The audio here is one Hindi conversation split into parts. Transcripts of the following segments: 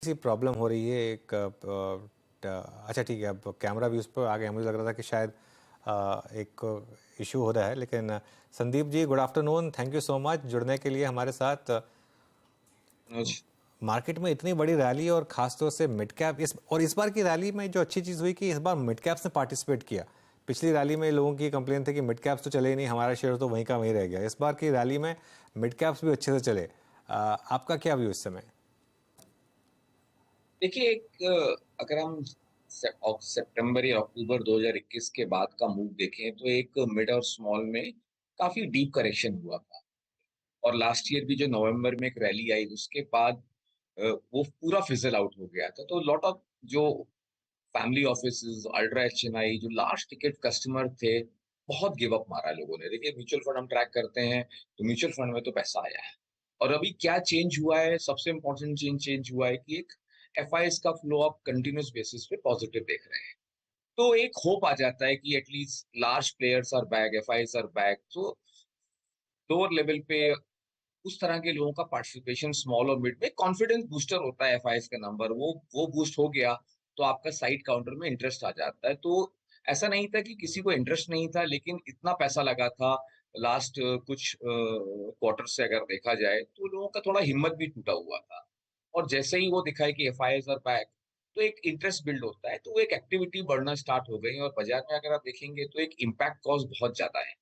सी प्रॉब्लम हो रही है एक अच्छा ठीक है, अब कैमरा भी उस पर आ गया, मुझे लग रहा था कि शायद एक इशू हो रहा है, लेकिन Sandeep ji good afternoon, thank you so much जुड़ने के लिए हमारे साथ। मनोज। मार्केट में इतनी बड़ी रैली और खासतौर से मिड कैप इस बार की रैली में जो अच्छी चीज़ हुई कि इस बार मिड कैप्स ने पार्टिसिपेट किया। पिछली रैली में लोगों की कंप्लेन थी कि मिड कैप्स तो चले ही नहीं, हमारा शेयर तो वहीं का वहीं रह गया। इस बार की रैली में मिड कैप्स भी अच्छे से चले। आपका क्या व्यू इस समय? देखिए, अगर हम सितंबर या अक्टूबर 2021 के बाद का मूव देखें तो एक मिड और स्मॉल में काफी डीप करेक्शन हुआ था। और लास्ट ईयर भी जो नवंबर में एक रैली आई उसके बाद वो पूरा फिजल आउट हो गया था। तो लॉट ऑफ जो फैमिली ऑफिसेज, अल्ट्रा एचएनआई, जो लार्ज टिकट कस्टमर थे, बहुत गिव अप मारा लोगों ने। देखिए, म्यूचुअल फंड हम ट्रैक करते हैं तो म्यूचुअल फंड में तो पैसा आया है। और अभी क्या चेंज हुआ है, सबसे इंपॉर्टेंट चेंज हुआ है कि एक एफआईएस का फ्लो आप कंटिन्यूस बेसिस पे पॉजिटिव देख रहे हैं। तो एक होप आ जाता है कि at least large players are back, FIS are back. तो लोअर लेवल पे उस तरह के लोगों का पार्टिसिपेशन स्मॉल और मिड में कॉन्फिडेंस बूस्टर होता है। एफआईएस का नंबर वो बूस्ट हो गया तो आपका साइड काउंटर में इंटरेस्ट आ जाता है। तो ऐसा नहीं था कि किसी को इंटरेस्ट नहीं था, लेकिन इतना पैसा लगा था लास्ट कुछ क्वार्टर से अगर देखा जाए तो लोगों का थोड़ा हिम्मत भी टूटा हुआ था। और जैसे ही वो दिखा है कि एफआईआईज आर बैक, तो एक इंटरेस्ट बिल्ड होता है, तो वो एक एक्टिविटी बढ़ना स्टार्ट हो गई। और बाजार में अगर आप देखेंगे तो एक इम्पैक्ट कॉस्ट बहुत ज्यादा है।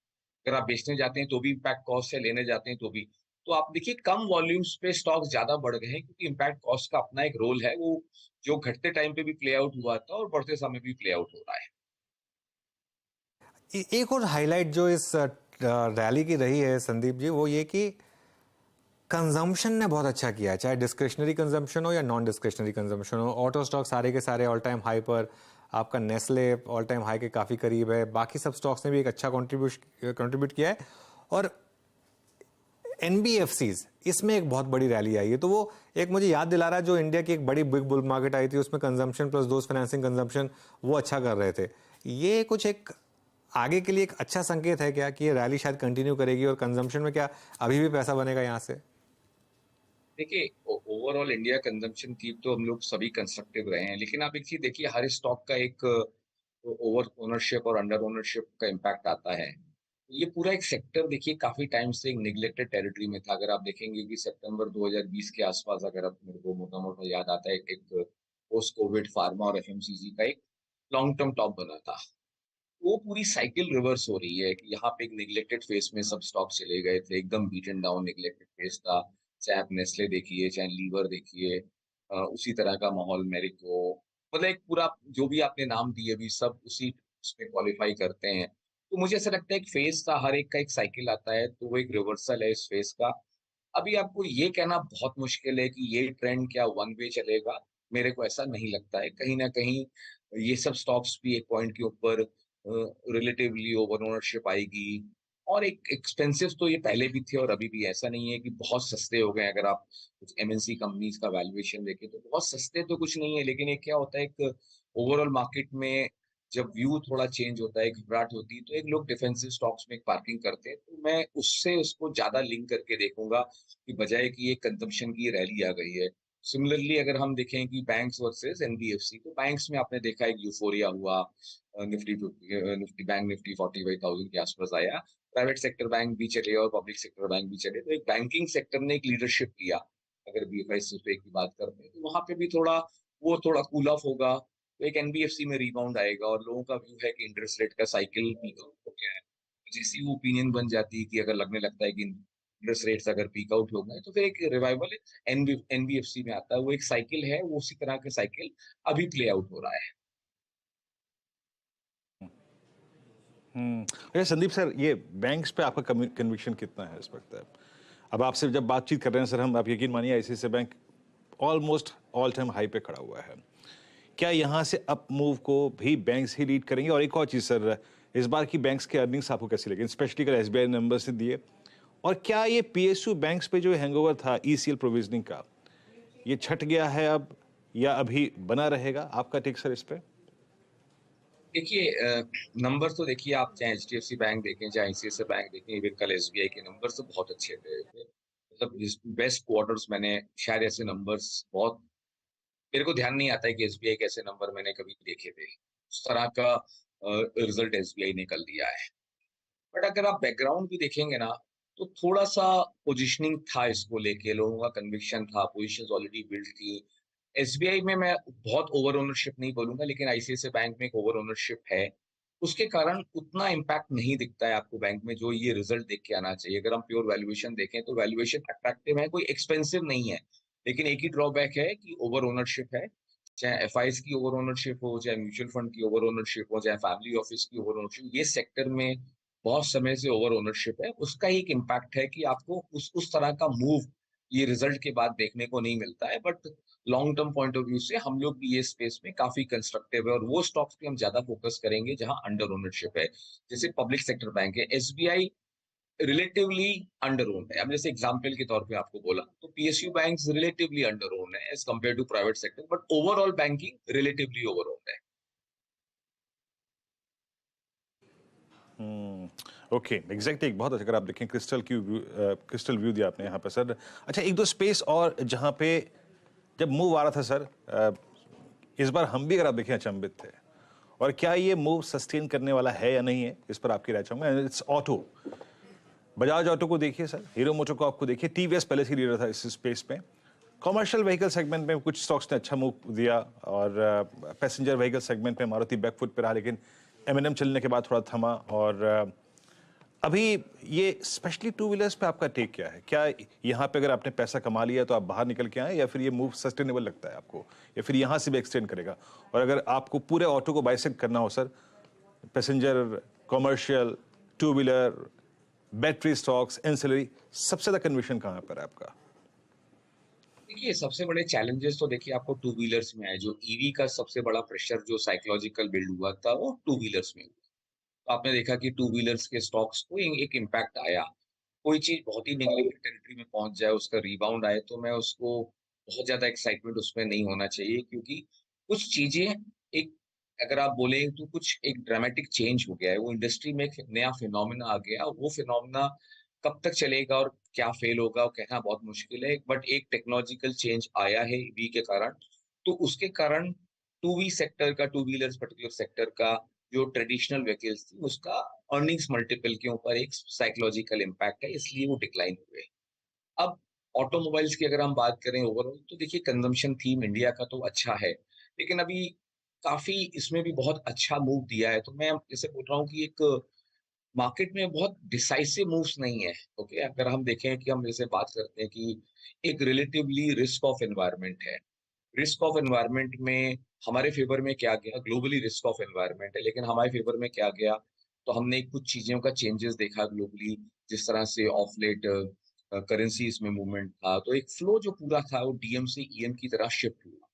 अगर आप बेचने जाते हैं तो भी इम्पैक्ट कॉस्ट है, लेने जाते हैं तो भी। तो आप देखिए, कम वॉल्यूम्स पे स्टॉक्स ज्यादा बढ़ गए हैं क्योंकि इम्पैक्ट कॉस्ट का अपना एक रोल है। वो जो घटते टाइम पे भी प्ले आउट हुआ था और बढ़ते समय भी प्ले आउट हो रहा है। एक और हाईलाइट जो इस रैली की रही है संदीप जी, वो ये कि कंजम्पशन ने बहुत अच्छा किया है, चाहे डिस्क्रिशनरी कंजम्पशन हो या नॉन डिस्क्रिशनरी कंजम्पशन हो। ऑटो स्टॉक सारे के सारे ऑल टाइम हाई पर, आपका नेस्ले ऑल टाइम हाई के काफ़ी करीब है, बाकी सब स्टॉक्स ने भी एक अच्छा कंट्रीब्यूट किया है। और एनबीएफसीज, इसमें एक बहुत बड़ी रैली आई है, तो वो एक मुझे याद दिला रहा है जो इंडिया की एक बड़ी बिग बुल मार्केट आई थी, उसमें कंजम्पशन प्लस दोस्त फाइनेंसिंग कंजम्पशन वो अच्छा कर रहे थे। ये कुछ एक आगे के लिए एक अच्छा संकेत है क्या कि ये रैली शायद कंटिन्यू करेगी और कंजम्पशन में क्या अभी भी पैसा बनेगा यहां से? देखिए, ओवरऑल इंडिया कंजम्पशन की तो हम लोग सभी कंस्ट्रक्टिव रहे हैं, लेकिन आप एक चीज देखिए, हर स्टॉक का एक ओवर ओनरशिप और अंडर ओनरशिप का इम्पैक्ट आता है। ये पूरा एक सेक्टर देखिए काफी टाइम से एक निग्लेक्टेड टेरिटरी में था। अगर आप देखेंगे कि सितंबर 2020 के आसपास, अगर आप मेरे को मोटा मोटा याद आता है, एक पोस्ट कोविड फार्मा और एफएमसीजी का एक लॉन्ग टर्म टॉप बना था। वो पूरी साइकिल रिवर्स हो रही है कि यहाँ पे एक निग्लेक्टेड फेस में सब स्टॉक चले गए थे, एकदम बीटन डाउन निग्लेक्टेड फेस था। चाहे आप नेस्ले देखिए, चाहे लीवर देखिए, उसी तरह का माहौल मेरिको, मतलब एक पूरा जो भी आपने नाम दिए भी सब उसी उसमें क्वालिफाई करते हैं। तो मुझे ऐसा लगता है एक फेस था, हर एक का एक साइकिल आता है, तो वो एक रिवर्सल है इस फेस का। अभी आपको ये कहना बहुत मुश्किल है कि ये ट्रेंड क्या वन वे चलेगा। मेरे को ऐसा नहीं लगता है। कहीं ना कहीं ये सब स्टॉक्स भी एक पॉइंट के ऊपर रिलेटिवली ओवर ओनरशिप आएगी। और एक एक्सपेंसिव तो ये पहले भी थे और अभी भी, ऐसा नहीं है कि बहुत सस्ते हो गए। अगर आप कुछ एमएनसी कंपनीज का वैल्यूएशन देखें तो बहुत सस्ते तो कुछ नहीं है, लेकिन एक क्या होता है, एक ओवरऑल मार्केट में जब व्यू थोड़ा चेंज होता है, घबराहट होती है, तो एक लोग डिफेंसिव स्टॉक्स में पार्किंग करते हैं। तो मैं उससे उसको ज्यादा लिंक करके देखूंगा कि बजाय कि ये कंजम्पशन की रैली आ गई है। सिमिलरली अगर हम देखें कि बैंक्स वर्सेस एनबीएफसी, तो बैंक्स में आपने देखा एक यूफोरिया हुआ। निफ्टी निफ्टी बैंक निफ्टी 45,000 के आसपास आया। प्राइवेट सेक्टर बैंक भी चले और पब्लिक सेक्टर बैंक भी चले, तो एक बैंकिंग सेक्टर ने एक लीडरशिप लिया। अगर बीएफआई सिर्फ की बात करते हैं तो वहां पे भी थोड़ा वो थोड़ा कूल ऑफ होगा। तो एक एनबीएफसी में रिबाउंड आएगा। और लोगों का व्यू है कि इंटरेस्ट रेट का साइकिल पीक आउट हो गया है। जैसी वो ओपिनियन बन जाती है कि अगर लगने लगता है कि इंटरेस्ट रेट्स अगर पीक आउट हो गए, तो फिर एक रिवाइवल एनबीएफसी में आता है। वो एक साइकिल है, वो उसी तरह का साइकिल अभी प्ले आउट हो रहा है। अरे संदीप सर, ये बैंक्स पे आपका कन्विक्शन कितना है इस वक्त? अब आपसे जब बातचीत कर रहे हैं सर हम, आप यकीन मानिए ICICI bank almost all time high पे खड़ा हुआ है। क्या यहाँ से अप मूव को भी बैंक्स ही लीड करेंगे? और एक और चीज़ सर, इस बार की बैंक्स के अर्निंग्स आपको कैसी लगी, स्पेशली अगर एसबीआई नंबर से दिए? और क्या ये पीएसयू बैंक्स पे जो हैंगओवर था ईसीएल प्रोविजनिंग का, ये छट गया है अब या अभी बना रहेगा? आपका टेक सर इस पे? देखिए, नंबर तो देखिए, आप चाहे एचडीएफसी बैंक देखें, चाहे आईसीआईसीआई बैंक देखें, इवन कल एसबीआई के नंबर तो बहुत अच्छे थे। मतलब बेस्ट क्वार्टर्स मैंने शायद ऐसे नंबर्स बहुत मेरे को ध्यान नहीं आता है कि एसबीआई कैसे नंबर मैंने कभी देखे थे, उस तरह का रिजल्ट एसबीआई ने कल दिया है। बट अगर आप बैकग्राउंड भी देखेंगे ना, तो थोड़ा सा पोजिशनिंग था इसको लेके, लोगों का कन्विक्शन था, पोजिशंस ऑलरेडी बिल्ड थी। एसबीआई में मैं बहुत ओवर ओनरशिप नहीं बोलूंगा, लेकिन आईसीआईसीआई बैंक में एक ओवर ओनरशिप है। उसके कारण उतना इम्पैक्ट नहीं दिखता है आपको बैंक में, जो ये रिजल्ट देख के आना चाहिए। अगर हम प्योर वैल्यूएशन देखें तो वैल्यूएशन अट्रैक्टिव है, कोई एक्सपेंसिव नहीं है, लेकिन एक ही ड्रॉबैक है कि ओवर ओनरशिप है। चाहे एफआईज की ओवर ओनरशिप हो, चाहे म्यूचुअल फंड की ओवर ओनरशिप हो, चाहे फैमिली ऑफिस की ओवर ओनरशिप, ये सेक्टर में बहुत समय से ओवर ओनरशिप है। उसका ही एक इम्पैक्ट है कि आपको उस तरह का मूव ये रिजल्ट के बाद देखने को नहीं मिलता है। But long term point of view से हम लोग भी ये स्पेस में काफी कंस्ट्रक्टिव है, और वो स्टॉक्स पे हम ज्यादा फोकस करेंगे जहां अंडर ओनरशिप है। जैसे पब्लिक सेक्टर बैंक है, एसबीआई रिलेटिवली अंडर ओन्ड है। अब जैसे एग्जांपल के तौर पे आपको बोला तो PSU banks relatively under owned है as compare to private sector, but overall banking relatively over owned है। ओके, एग्जैक्टली, बहुत अच्छा। अगर आप देखें क्रिस्टल व्यू दिया आपने यहाँ पे सर। अच्छा, एक दो स्पेस और जहाँ पे जब मूव आ रहा था सर, इस बार हम भी अगर आप देखें अचंभित थे, और क्या ये मूव सस्टेन करने वाला है या नहीं है, इस पर आपकी राय चाहूंगा। It's auto. बजाज ऑटो को देखिए सर, हीरो मोटर को आपको देखिए, टीवीएस पहले से लीडर था इस स्पेस में। कॉमर्शियल व्हीकल सेगमेंट में कुछ स्टॉक्स ने अच्छा मूव दिया, और पैसेंजर व्हीकल सेगमेंट में मारुति बैकफुट पे रहा, लेकिन एमएनएम चलने के बाद थोड़ा थमा। और अभी ये स्पेशली टू व्हीलर्स पे आपका टेक क्या है? क्या यहाँ पे अगर आपने पैसा कमा लिया तो आप बाहर निकल के आए, या फिर ये मूव सस्टेनेबल लगता है आपको, या फिर यहाँ से भी एक्सटेंड करेगा? और अगर आपको पूरे ऑटो को बाइसेक्ट करना हो sir, passenger, commercial, two wheeler, battery stocks, ancillary, सबसे ज्यादा कन्विक्शन कहाँ पर है आपका? देखिए, सबसे बड़े चैलेंजेस तो देखिए आपको टू व्हीलर्स में आए। जो ईवी का सबसे बड़ा प्रेशर जो साइकोलॉजिकल बिल्ड हुआ था, वो टू व्हीलर्स में हुआ। तो आपने देखा कि टू व्हीलर्स के स्टॉक्स को एक इम्पैक्ट आया। कोई चीज बहुत ही नेगेटिव टेरिटरी में पहुंच जाए, उसका रिबाउंड आए, तो मैं उसको बहुत ज्यादा एक्साइटमेंट उसमें नहीं होना चाहिए, क्योंकि कुछ चीजें एक, अगर आप बोले तो कुछ एक ड्रामेटिक चेंज हो गया है। वो इंडस्ट्री में एक नया फिनोमिना आ गया, और वो फिनोमिना कब तक चलेगा और क्या फेल होगा वो कहना बहुत मुश्किल है। बट एक टेक्नोलॉजिकल चेंज आया है ईवी के कारण, तो उसके कारण टू वी सेक्टर का, टू व्हीलर्स पर्टिकुलर सेक्टर का, जो ट्रेडिशनल व्हीकल्स थी उसका अर्निंग्स मल्टीपल के ऊपर एक साइकोलॉजिकल इम्पैक्ट है, इसलिए वो डिक्लाइन हुए। अब ऑटोमोबाइल्स की अगर हम बात करें ओवरऑल, तो देखिए कंजम्पशन थीम इंडिया का तो अच्छा है, लेकिन अभी काफी इसमें भी बहुत अच्छा मूव दिया है। तो मैं जैसे बोल रहा हूँ कि एक मार्केट में बहुत डिसाइसिव मूव्स नहीं है। ओके, अगर हम देखें कि हम जैसे बात करते हैं कि एक रिलेटिवली रिस्क ऑफ एनवायरनमेंट है, रिस्क ऑफ एनवायरनमेंट में हमारे फेवर में क्या गया, ग्लोबली रिस्क ऑफ एनवायरनमेंट है, लेकिन हमारे फेवर में क्या गया, तो हमने कुछ चीजों का चेंजेस देखा ग्लोबली। जिस तरह से ऑफ लेट करेंसीज में मूवमेंट था, तो एक फ्लो जो पूरा था वो डीएम से ईएम की तरह शिफ्ट हुआ।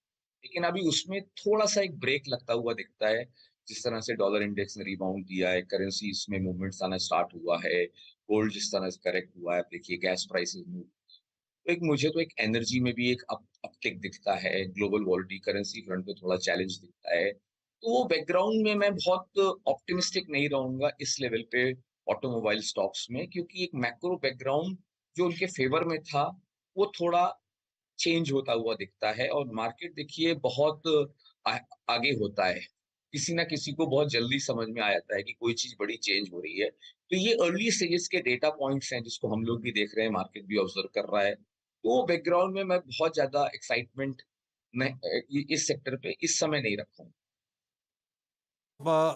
लेकिन अभी उसमें थोड़ा सा एक ब्रेक लगता हुआ दिखता है। जिस तरह से डॉलर इंडेक्स ने रिबाउंड दिया है, करेंसीज में मूवमेंट्स आना स्टार्ट हुआ है, गोल्ड जिस तरह से करेक्ट हुआ है, देखिए गैस प्राइसेस में, तो एक मुझे तो एक एनर्जी में भी एक अपटिक दिखता है, ग्लोबल वॉलिटी करेंसी फ्रंट पे थोड़ा चैलेंज दिखता है। तो वो बैकग्राउंड में मैं बहुत ऑप्टिमिस्टिक नहीं रहूंगा इस लेवल पे ऑटोमोबाइल स्टॉक्स में, क्योंकि एक मैक्रो बैकग्राउंड जो उनके फेवर में था वो थोड़ा चेंज होता हुआ दिखता है। और मार्केट देखिए बहुत आ, आगे होता है, किसी ना किसी को बहुत जल्दी समझ में आ जाता है कि कोई चीज बड़ी चेंज हो रही है। तो ये अर्ली स्टेजेस के डेटा पॉइंट्स हैं जिसको हम लोग भी देख रहे हैं, मार्केट भी ऑब्जर्व कर रहा है। तो बैकग्राउंड में मैं बहुत ज्यादा एक्साइटमेंट इस सेक्टर पे इस समय नहीं रखा हूँ।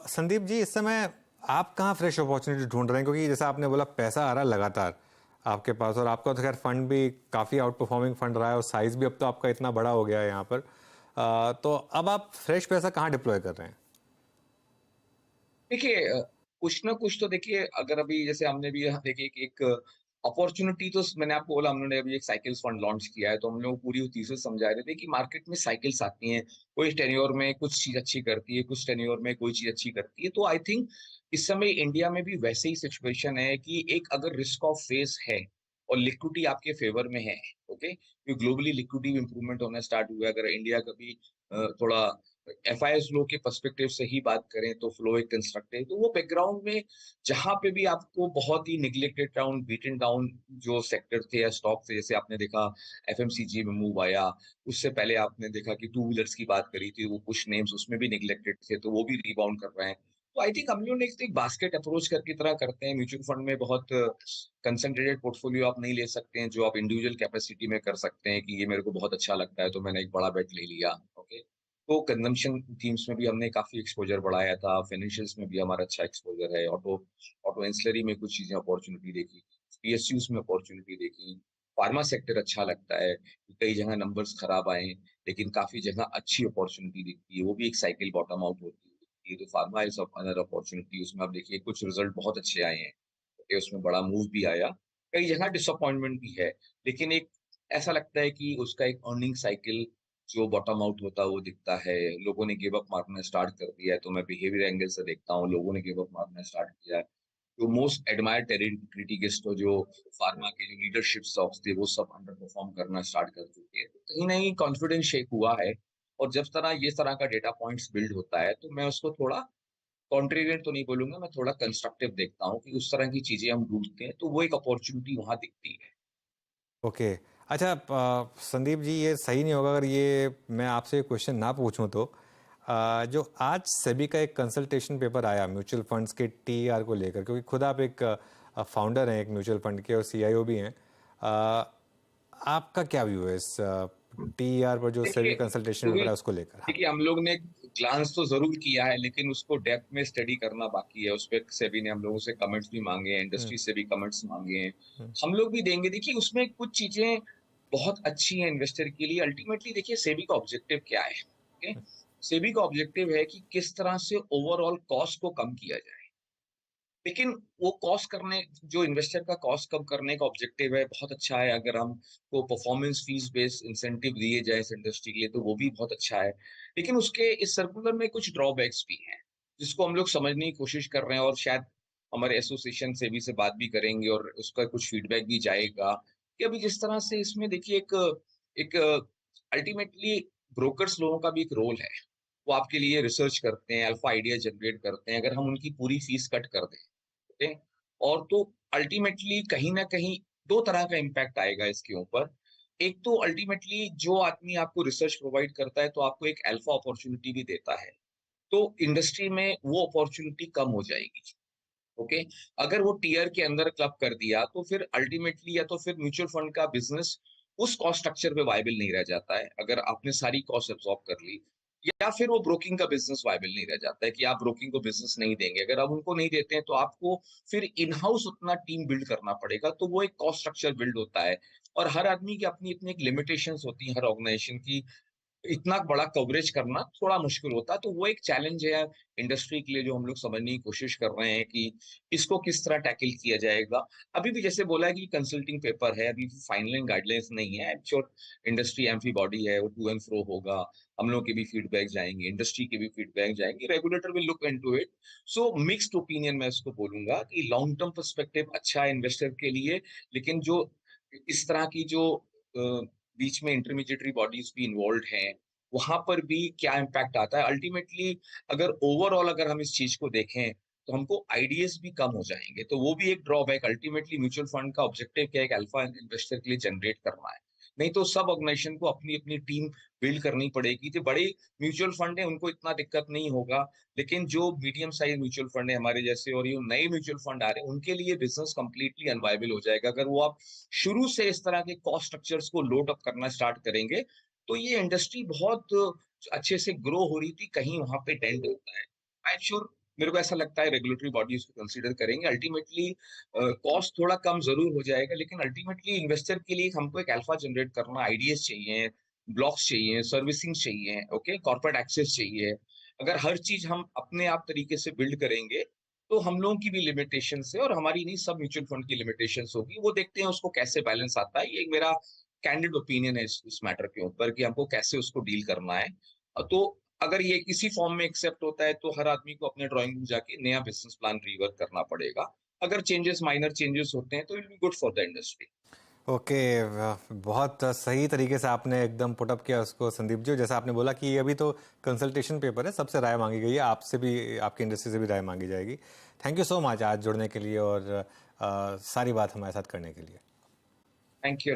संदीप जी, इस समय आप कहाँ फ्रेश अपॉर्चुनिटी ढूंढ रहे हैं? क्योंकि जैसा आपने बोला, पैसा आ रहा है लगातार आपके पास, और आपका तो खैर फंड भी काफ़ी आउट परफॉर्मिंग फंड रहा है, और साइज भी अब तो आपका इतना बड़ा हो गया है यहाँ पर। तो अब आप फ्रेश पैसा कहाँ डिप्लॉय कर रहे हैं? देखिए, कुछ ना कुछ तो देखिए, अगर अभी जैसे हमने भी यहाँ देखिए एक अपॉर्चुनिटी, तो मैंने आपको बोला हमने अभी एक साइकिल्स फंड लॉन्च किया है, तो हम लोग पूरी थीसिस समझा रहे थे कि मार्केट में साइकिल्स आती हैं, कोई टेन्योर में कुछ चीज अच्छी करती है, कुछ टेन्योर में कोई चीज अच्छी करती है। तो आई थिंक इस समय इंडिया में भी वैसे ही सिचुएशन है कि एक अगर रिस्क ऑफ फेस है, और लिक्विडिटी आपके फेवर में है, ओके, क्योंकि ग्लोबली लिक्विडिटी इंप्रूवमेंट होना स्टार्ट हुआ है। अगर इंडिया का भी थोड़ा एफआईएस लो के पर्सपेक्टिव से ही बात करें तो फ्लो एक कंस्ट्रक्टिव, तो वो बैकग्राउंड में जहां पे भी आपको बहुत ही निग्लेक्टेड डाउन, बीटन डाउन जो सेक्टर थे या स्टॉक थे, जैसे आपने देखा एफएमसीजी में मूव आया, उससे पहले आपने देखा कि टू व्हीलर्स की बात करी थी, वो कुछ नेम्स उसमें भी निग्लेक्टेड थे, तो वो भी रिबाउंड कर रहे हैं। तो आई थिंक हम लोग ने एक बास्केट अप्रोच करके तरह करते हैं। म्यूचुअल फंड में बहुत कंसंट्रेटेड पोर्टफोलियो आप नहीं ले सकते हैं, जो आप इंडिविजुअल कैपेसिटी में कर सकते हैं कि ये मेरे को बहुत अच्छा लगता है तो मैंने एक बड़ा बेट ले लिया, ओके। तो कंजम्पशन थीम्स में भी हमने काफी एक्सपोजर बढ़ाया था, फाइनेंशियल्स में भी हमारा अच्छा एक्सपोजर है, ऑटो ऑटो एंसिलरी में कुछ चीजें अपॉर्चुनिटी देखी, पीएसयूज में अपॉर्चुनिटी देखी, फार्मा सेक्टर अच्छा लगता है, कई जगह नंबर्स खराब आए लेकिन काफी जगह अच्छी अपॉर्चुनिटी दिखती है, वो भी एक साइकिल बॉटम आउट होती है। तो फार्मा इज अनदर अपॉर्चुनिटी, उसमें आप देखिए कुछ रिजल्ट बहुत अच्छे आए हैं, okay, उसमें बड़ा मूव भी आया, कई जगह डिसअपॉइंटमेंट भी है, लेकिन एक ऐसा लगता है कि उसका एक अर्निंग साइकिल जो बॉटम आउट होता है वो दिखता है। लोगों ने गिव अप मारना स्टार्ट कर दिया है, तो मैं बिहेवियर एंगल से देखता हूँ लोगों ने गिव अप मारना स्टार्ट किया है। जो मोस्ट एडमायर्ड क्रिटिकिस्ट हो, जो फार्मा के जो लीडरशिप स्टॉक्स थे, वो सब अंडर परफॉर्म करना स्टार्ट कर चुके हैं, तो कहीं ना कहीं कॉन्फिडेंस शेक हुआ है। और जब ये तरह का डेटा पॉइंट्स बिल्ड होता है तो मैं उसको थोड़ा कॉन्ट्रेरियन तो नहीं बोलूंगा, मैं थोड़ा कंस्ट्रक्टिव देखता हूँ कि उस तरह की चीजें हम ढूंढते हैं तो वो एक अपॉर्चुनिटी वहां दिखती है। ओके। अच्छा, संदीप जी, ये सही नहीं होगा अगर ये मैं आपसे क्वेश्चन ना पूछूं तो जो आज सेबी का एक कंसल्टेशन पेपर आया म्यूचुअल फंड्स के टीईआर को लेकर, क्योंकि खुद आप एक फाउंडर हैं एक म्यूचुअल फंड के और सीईओ भी हैं, आपका क्या व्यू है इस टीईआर पर जो सेबी देखिए, कंसल्टेशन पेपर क्योंकि है उसको लेकर? हाँ। देखिए हम लोग ने ग्लांस तो जरूर किया है, लेकिन उसको डेप्थ में स्टडी करना बाकी है। उस पर सेबी ने हम लोगों से कमेंट्स भी मांगे हैं, इंडस्ट्री से भी कमेंट्स मांगे हैं, हम लोग भी देंगे। देखिए उसमें कुछ चीजें बहुत अच्छी हैं इन्वेस्टर के लिए। अल्टीमेटली देखिए सेबी का ऑब्जेक्टिव क्या है, ओके, सेबी का ऑब्जेक्टिव है कि किस तरह से ओवरऑल कॉस्ट को कम किया जाए। लेकिन वो कॉस्ट करने, जो इन्वेस्टर का कॉस्ट कम करने का ऑब्जेक्टिव है, बहुत अच्छा है। अगर हम को परफॉर्मेंस फीस बेस्ड इंसेंटिव दिए जाए इस इंडस्ट्री के लिए तो वो भी बहुत अच्छा है। लेकिन उसके इस सर्कुलर में कुछ ड्रॉबैक्स भी हैं जिसको हम लोग समझने की कोशिश कर रहे हैं, और शायद हमारे एसोसिएशन से भी से बात भी करेंगे और उसका कुछ फीडबैक भी जाएगा कि अभी जिस तरह से इसमें देखिए एक एक अल्टीमेटली ब्रोकर्स लोगों का भी एक रोल है। वो आपके लिए रिसर्च करते हैं, अल्फा आइडिया जनरेट करते हैं। अगर हम उनकी पूरी फीस कट कर दें, ओके, और तो अल्टीमेटली कहीं ना कहीं दो तरह का इम्पैक्ट आएगा इसके ऊपर। एक तो अल्टीमेटली जो आदमी आपको रिसर्च प्रोवाइड करता है तो आपको एक अल्फा अपॉर्चुनिटी भी देता है, तो इंडस्ट्री में वो अपॉर्चुनिटी कम हो जाएगी, ओके। अगर वो टीयर के अंदर क्लब कर दिया तो फिर अल्टीमेटली या तो फिर म्यूचुअल फंड का बिजनेस उस कॉस्ट स्ट्रक्चर पे वायबल नहीं रह जाता है, अगर आपने सारी कॉस्ट एब्जॉर्ब कर ली, या फिर वो ब्रोकिंग का बिजनेस वायबल नहीं रह जाता है कि आप ब्रोकिंग को बिजनेस नहीं देंगे। अगर आप उनको नहीं देते हैं तो आपको फिर इन हाउस उतना टीम बिल्ड करना पड़ेगा, तो वो एक कॉस्ट स्ट्रक्चर बिल्ड होता है। और हर आदमी की अपनी अपनी एक लिमिटेशंस होती है, हर ऑर्गेनाइजेशन की इतना बड़ा कवरेज करना थोड़ा मुश्किल होता है। तो वो एक चैलेंज है इंडस्ट्री के लिए जो हम लोग समझने की कोशिश कर रहे हैं कि इसको किस तरह टैकल किया जाएगा। अभी भी जैसे बोला है कि कंसल्टिंग पेपर है, अभी फाइनल गाइडलाइंस नहीं है। श्योर इंडस्ट्री एम्फी बॉडी है, वो टू एंड फ्रो होगा, हम लोग के भी फीडबैक जाएंगे, इंडस्ट्री के भी फीडबैक जाएंगे, regulator will look into it. So mixed opinion मैं इसको बोलूंगा कि लॉन्ग टर्म पर्सपेक्टिव अच्छा है इन्वेस्टर के लिए, लेकिन जो इस तरह की जो बीच में इंटरमीडिएटरी बॉडीज भी इन्वॉल्व हैं, वहां पर भी क्या इम्पैक्ट आता है अल्टीमेटली। अगर ओवरऑल अगर हम इस चीज को देखें तो हमको आइडियाज भी कम हो जाएंगे, तो वो भी एक ड्रॉबैक। अल्टीमेटली म्यूचुअल फंड का ऑब्जेक्टिव क्या है, एक अल्फा इन्वेस्टर के लिए जनरेट करना है, नहीं तो सब ऑर्गेनाइजेशन को अपनी अपनी टीम बिल्ड करनी पड़ेगी। जो बड़े म्यूचुअल फंड है उनको इतना दिक्कत नहीं होगा, लेकिन जो मीडियम साइज म्यूचुअल फंड है हमारे जैसे, और ये नए म्यूचुअल फंड आ रहे हैं, उनके लिए बिजनेस कंप्लीटली अनवायबल हो जाएगा। अगर वो आप शुरू से इस तरह के कॉस्ट स्ट्रक्चर्स को लोड अप करना स्टार्ट करेंगे तो ये इंडस्ट्री बहुत अच्छे से ग्रो हो रही थी, कहीं वहां पे डेंट होता है। आई एम श्योर, मेरे को ऐसा लगता है रेगुलेटरी बॉडी उसको कंसीडर करेंगे। अल्टीमेटली कॉस्ट थोड़ा कम जरूर हो जाएगा, लेकिन अल्टीमेटली इन्वेस्टर के लिए हमको एक अल्फा जनरेट करना, आइडियाज चाहिए, ब्लॉक्स चाहिए, सर्विसिंग चाहिए, ओके, कॉर्पोरेट एक्सेस चाहिए। अगर हर चीज हम अपने आप तरीके से बिल्ड करेंगे तो हम लोगों की भी लिमिटेशन है, और हमारी नहीं, सब म्यूचुअल फंड की लिमिटेशन होगी। वो देखते हैं उसको कैसे बैलेंस आता है। ये मेरा कैंडिड ओपिनियन है इस मैटर के ऊपर कि हमको कैसे उसको डील करना है। तो अगर ये किसी फॉर्म में एक्सेप्ट होता है तो हर आदमी को अपने ड्राइंग रूम जाके नया बिजनेस प्लान रिवर्क करना पड़ेगा। अगर चेंजेस, माइनर चेंजेस होते हैं तो it will be good for the industry. Okay, बहुत सही तरीके से आपने एकदम पुटअप किया उसको संदीप जी। जैसा आपने बोला कि ये अभी तो कंसल्टेशन पेपर है, सबसे राय मांगी गई है, आपसे भी, आपकी इंडस्ट्री से भी राय मांगी जाएगी। थैंक यू सो मच आज जुड़ने के लिए और सारी बात हमारे साथ करने के लिए। Thank you.